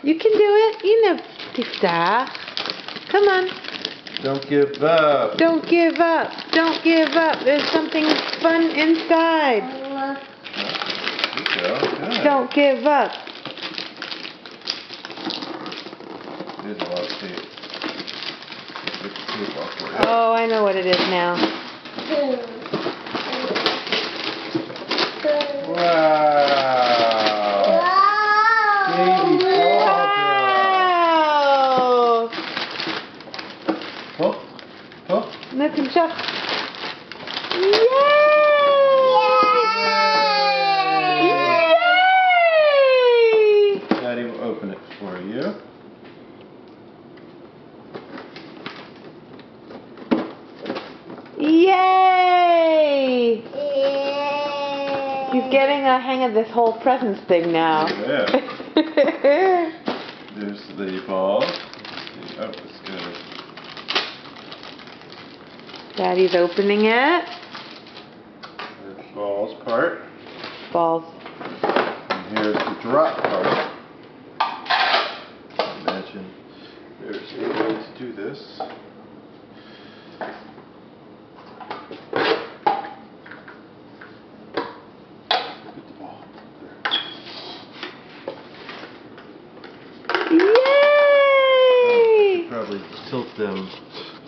You can do it. You know, Tista. Come on. Don't give up. Don't give up. Don't give up. There's something fun inside. There you go. Good. Don't give up. There's a lot of tape. Get the tape off for you. Oh, I know what it is now. Wow. Baby Wow. Oh. Oh. Look and show. Yay! Yay! Daddy will open it for you. Yay! He's getting a hang of this whole presents thing now. Yeah. There's the ball. Oh, it's good. Daddy's opening it. There's the balls part. Balls. And here's the drop part. Imagine there's a way to do this. Yay! Probably tilt them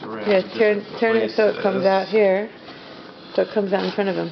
around. Yeah, to turn different it so it comes places. out here. So it comes out in front of him.